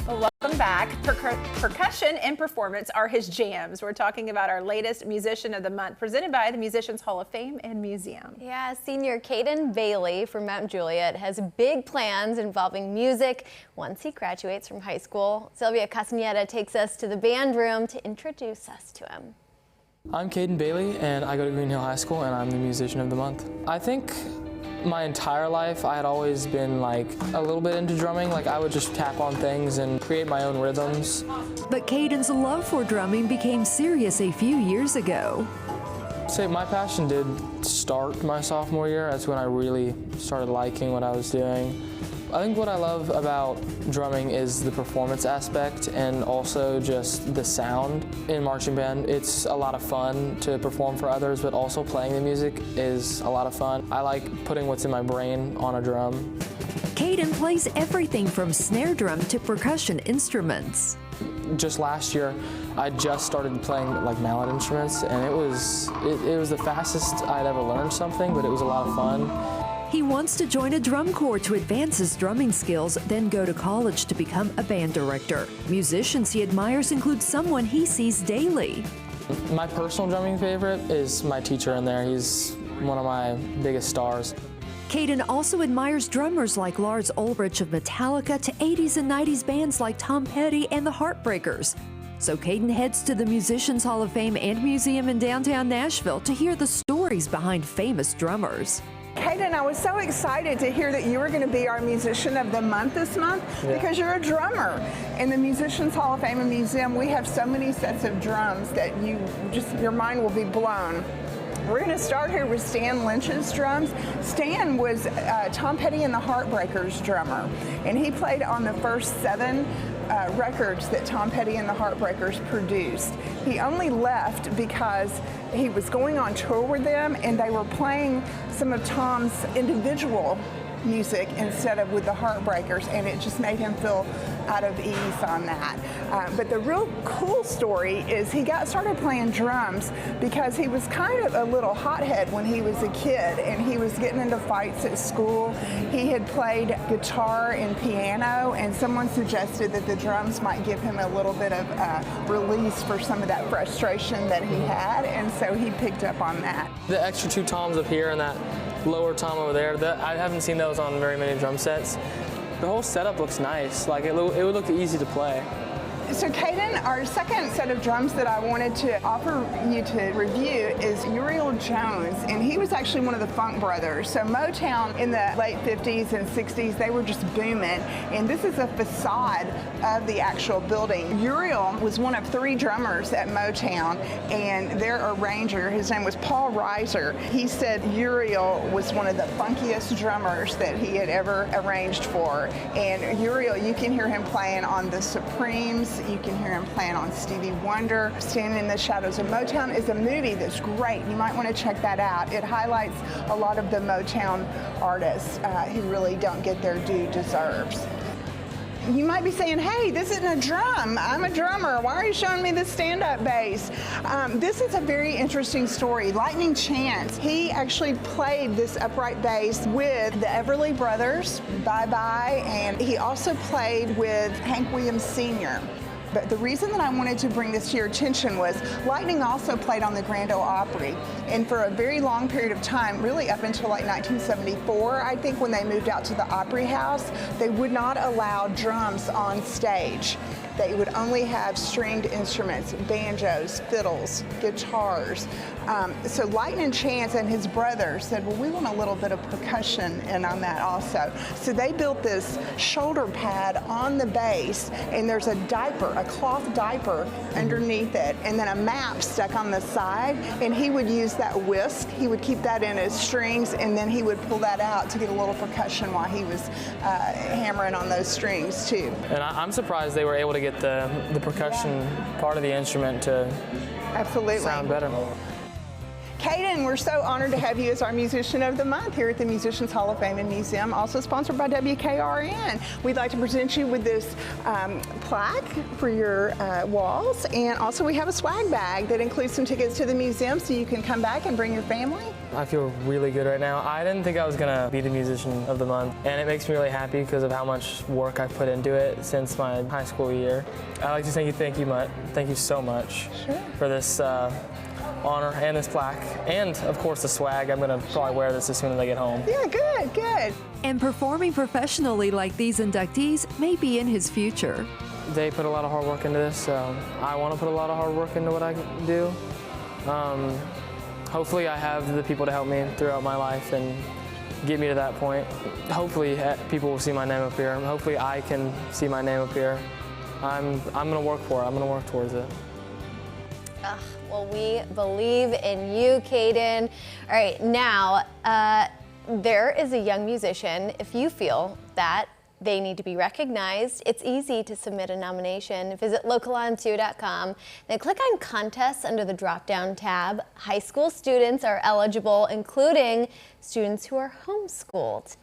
Welcome back. Percussion and performance are his jams. We're talking about our latest Musician of the Month, presented by the Musicians Hall of Fame and Museum. Yeah, senior Kaden Bailey from Mt Juliet has big plans involving music once he graduates from high school. Sylvia Castaneda takes us to the band room to introduce us to him. I'm Kaden Bailey, and I go to Green Hill High School, and I'm the Musician of the Month. I think my entire life I had always been like a little bit into drumming. Like I would just tap on things and create my own rhythms. But Kaden's love for drumming became serious a few years ago. So my passion did start my sophomore year. That's when I really started liking what I was doing. I think what I love about drumming is the performance aspect and also just the sound. In marching band, it's a lot of fun to perform for others, but also playing the music is a lot of fun. I like putting what's in my brain on a drum. Kaden plays everything from snare drum to percussion instruments. Just last year, I just started playing like mallet instruments, and it was the fastest I'd ever learned something, but it was a lot of fun. He wants to join a drum corps to advance his drumming skills, then go to college to become a band director. Musicians he admires include someone he sees daily. My personal drumming favorite is my teacher in there. He's one of my biggest stars. Kaden also admires drummers like Lars Ulrich of Metallica to 80s and 90s bands like Tom Petty and the Heartbreakers. So Kaden heads to the Musicians Hall of Fame and Museum in downtown Nashville to hear the stories behind famous drummers. Kaden, I was so excited to hear that you were going to be our Musician of the Month this month because you're a drummer. In the Musicians Hall of Fame and Museum, we have so many sets of drums that your mind will be blown. We're going to start here with Stan Lynch's drums. Stan was Tom Petty and the Heartbreakers drummer, and he played on the first 7 records that Tom Petty and the Heartbreakers produced. He only left because he was going on tour with them, and they were playing some of Tom's individual music instead of with the Heartbreakers, and it just made him feel out of ease on that. But the real cool story is he started playing drums because he was kind of a little hothead when he was a kid, and he was getting into fights at school. He had played guitar and piano, and someone suggested that the drums might give him a little bit of release for some of that frustration that he had, and so he picked up on that. The extra 2 toms up here and that lower tom over there, I haven't seen those on very many drum sets. The whole setup looks nice. Like it would look easy to play. So Kaden, our second set of drums that I wanted to offer you to review is Uriel Jones, and he was actually one of the Funk Brothers. So Motown in the late 50s and 60s, they were just booming, and this is a facade of the actual building. Uriel was one of 3 drummers at Motown, and their arranger, his name was Paul Reiser. He said Uriel was one of the funkiest drummers that he had ever arranged for. And Uriel, you can hear him playing on the Supremes. You can hear him playing on Stevie Wonder. Standing in the Shadows of Motown is a movie that's great. You might want to check that out. It highlights a lot of the Motown artists who really don't get their due deserves. You might be saying, hey, this isn't a drum. I'm a drummer. Why are you showing me this stand-up bass? This is a very interesting story. Lightning Chance, he actually played this upright bass with the Everly Brothers, Bye Bye, and he also played with Hank Williams Sr. But the reason that I wanted to bring this to your attention was Lightning also played on the Grand Ole Opry, and for a very long period of time, really up until like 1974, I think, when they moved out to the Opry House, they would not allow drums on stage. They would only have stringed instruments, banjos, fiddles, guitars. So Lightning Chance and his brother said, well, we want a little bit of percussion in on that also. So they built this shoulder pad on the bass, and there's a diaper, a cloth diaper underneath it, and then a map stuck on the side, and he would use that whisk. He would keep that in his strings, and then he would pull that out to get a little percussion while he was hammering on those strings too. And I'm surprised they were able to get the percussion part of the instrument to absolutely sound better. Kaden, we're so honored to have you as our Musician of the Month here at the Musicians Hall of Fame and Museum, also sponsored by WKRN. We'd like to present you with this plaque for your walls, and also we have a swag bag that includes some tickets to the museum so you can come back and bring your family. I feel really good right now. I didn't think I was gonna be the Musician of the Month, and it makes me really happy because of how much work I've put into it since my high school year. I'd like to say thank you so much for this honor and this plaque, and of course the swag. I'm gonna probably wear this as soon as I get home. Yeah, good, good. And performing professionally like these inductees may be in his future. They put a lot of hard work into this, so I want to put a lot of hard work into what I do. Hopefully I have the people to help me throughout my life and get me to that point. Hopefully people will see my name up here. Hopefully I can see my name up here. I'm gonna work for it. I'm gonna work towards it. Well, we believe in you, Kaden. All right, now, there is a young musician. If you feel that they need to be recognized, it's easy to submit a nomination. Visit localon2.com, then click on Contests under the drop-down tab. High school students are eligible, including students who are homeschooled.